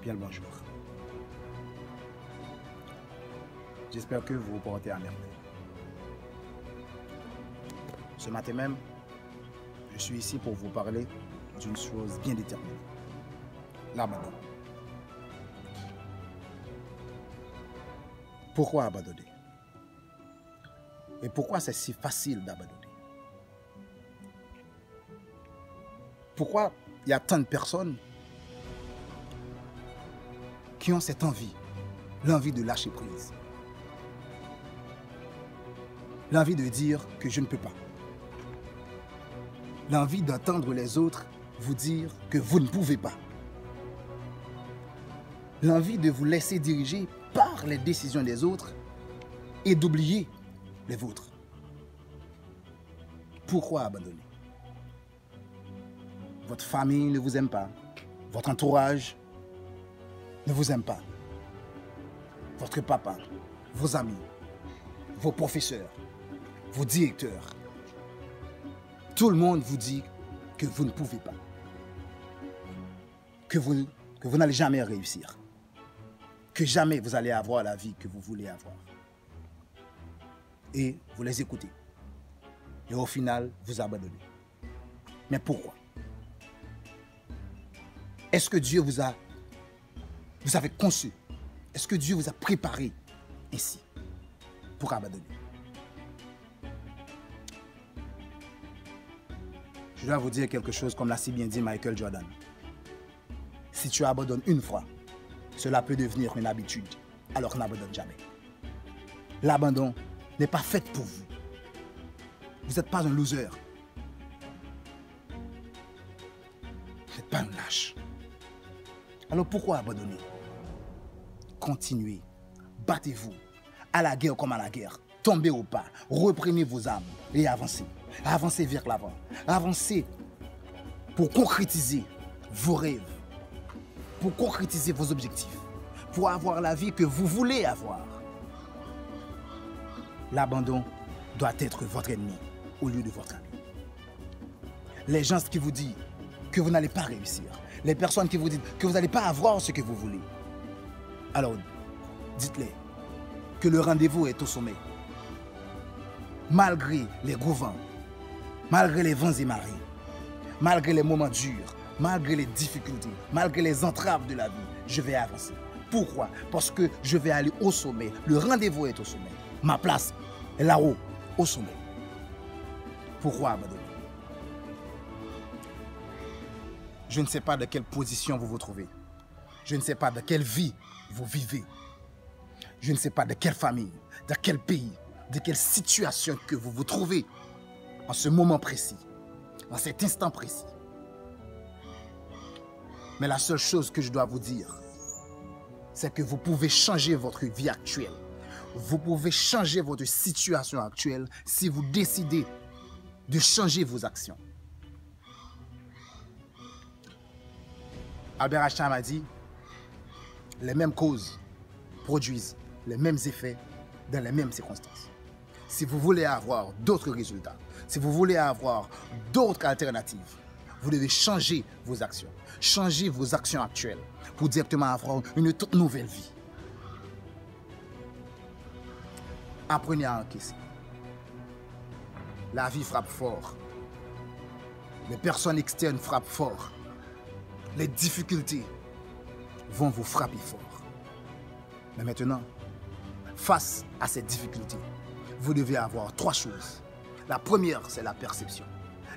Bien le bonjour. J'espère que vous vous portez à merveille. Ce matin même, je suis ici pour vous parler d'une chose bien déterminée. L'abandon. Pourquoi abandonner? Et pourquoi c'est si facile d'abandonner? Pourquoi il y a tant de personnes qui ont cette envie, l'envie de lâcher prise, l'envie de dire que je ne peux pas, l'envie d'entendre les autres vous dire que vous ne pouvez pas, l'envie de vous laisser diriger par les décisions des autres et d'oublier les vôtres. Pourquoi abandonner? Votre famille ne vous aime pas, votre entourage ne vous aime pas, votre papa, vos amis, vos professeurs, vos directeurs, tout le monde vous dit que vous ne pouvez pas, que vous n'allez jamais réussir, que jamais vous allez avoir la vie que vous voulez avoir. Et vous les écoutez. Et au final, vous abandonnez. Mais pourquoi? Est-ce que Dieu vous avez conçu? Est-ce que Dieu vous a préparé ainsi pour abandonner? Je dois vous dire quelque chose comme l'a si bien dit Michael Jordan. Si tu abandonnes une fois, cela peut devenir une habitude, alors n'abandonne jamais. L'abandon n'est pas fait pour vous. Vous n'êtes pas un loser. Vous n'êtes pas un lâche. Alors pourquoi abandonner? Continuez, battez-vous, à la guerre comme à la guerre, tombez au pas, reprenez vos armes et avancez. Avancez vers l'avant, avancez pour concrétiser vos rêves, pour concrétiser vos objectifs, pour avoir la vie que vous voulez avoir. L'abandon doit être votre ennemi au lieu de votre ami. Les gens qui vous disent que vous n'allez pas réussir, les personnes qui vous disent que vous n'allez pas avoir ce que vous voulez, alors dites-les que le rendez-vous est au sommet. Malgré les gros vents, malgré les vents et marées, malgré les moments durs, malgré les difficultés, malgré les entraves de la vie, je vais avancer. Pourquoi? Parce que je vais aller au sommet. Le rendez-vous est au sommet. Ma place est là-haut, au sommet. Pourquoi abandonner? Je ne sais pas de quelle position vous vous trouvez. Je ne sais pas de quelle vie vous vivez. Je ne sais pas de quelle famille, de quel pays, de quelle situation que vous vous trouvez en ce moment précis, en cet instant précis. Mais la seule chose que je dois vous dire, c'est que vous pouvez changer votre vie actuelle. Vous pouvez changer votre situation actuelle si vous décidez de changer vos actions. Albert Einstein a dit, les mêmes causes produisent les mêmes effets dans les mêmes circonstances. Si vous voulez avoir d'autres résultats, si vous voulez avoir d'autres alternatives, vous devez changer vos actions. Changer vos actions actuelles pour directement avoir une toute nouvelle vie. Apprenez à encaisser. La vie frappe fort. Les personnes externes frappent fort. Les difficultés vont vous frapper fort. Mais maintenant, face à ces difficultés, vous devez avoir trois choses. La première, c'est la perception.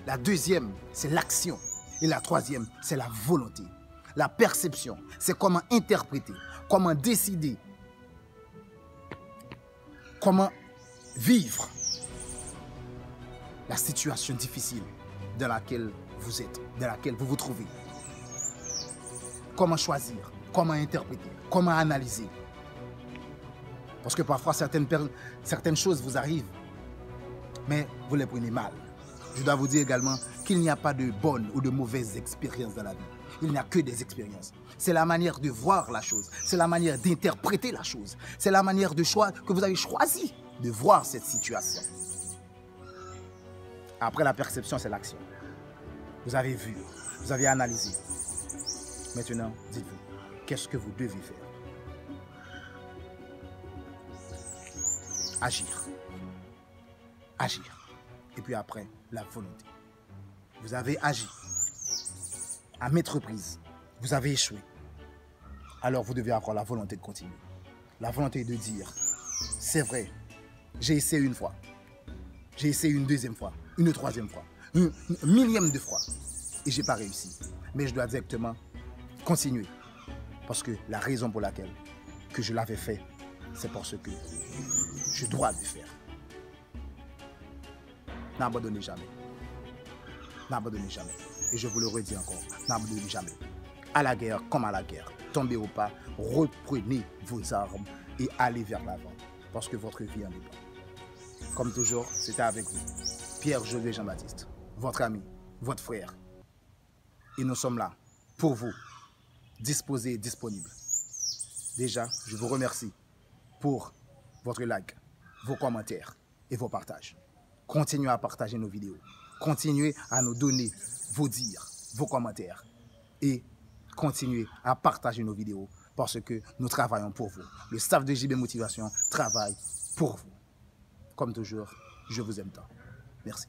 La deuxième, c'est l'action. Et la troisième, c'est la volonté. La perception, c'est comment interpréter, comment décider, comment vivre la situation difficile dans laquelle vous êtes, dans laquelle vous vous trouvez. Comment choisir, comment interpréter, comment analyser. Parce que parfois, certaines choses vous arrivent, mais vous les prenez mal. Je dois vous dire également qu'il n'y a pas de bonnes ou de mauvaises expériences dans la vie. Il n'y a que des expériences. C'est la manière de voir la chose. C'est la manière d'interpréter la chose. C'est la manière de choix que vous avez choisi de voir cette situation. Après la perception, c'est l'action. Vous avez vu, vous avez analysé. Maintenant, dites-vous, qu'est-ce que vous devez faire? Agir. Agir. Et puis après, la volonté. Vous avez agi. À maintes reprises, vous avez échoué. Alors vous devez avoir la volonté de continuer. La volonté de dire, c'est vrai, j'ai essayé une fois. J'ai essayé une deuxième fois, une troisième fois, une millième de fois. Et je n'ai pas réussi. Mais je dois directement continuer. Parce que la raison pour laquelle que je l'avais fait, c'est parce que je dois le faire. N'abandonnez jamais. N'abandonnez jamais. Et je vous le redis encore, n'abandonnez jamais. À la guerre comme à la guerre, tombez au pas, reprenez vos armes et allez vers l'avant. Parce que votre vie en dépend. Comme toujours, c'était avec vous, Pierre-Josué Jean-Baptiste, votre ami, votre frère. Et nous sommes là, pour vous, disposés et disponibles. Déjà, je vous remercie pour votre like, vos commentaires et vos partages. Continuez à partager nos vidéos. Continuez à nous donner vos dires, vos commentaires. Et continuez à partager nos vidéos parce que nous travaillons pour vous. Le staff de JB Motivation travaille pour vous. Comme toujours, je vous aime tant. Merci.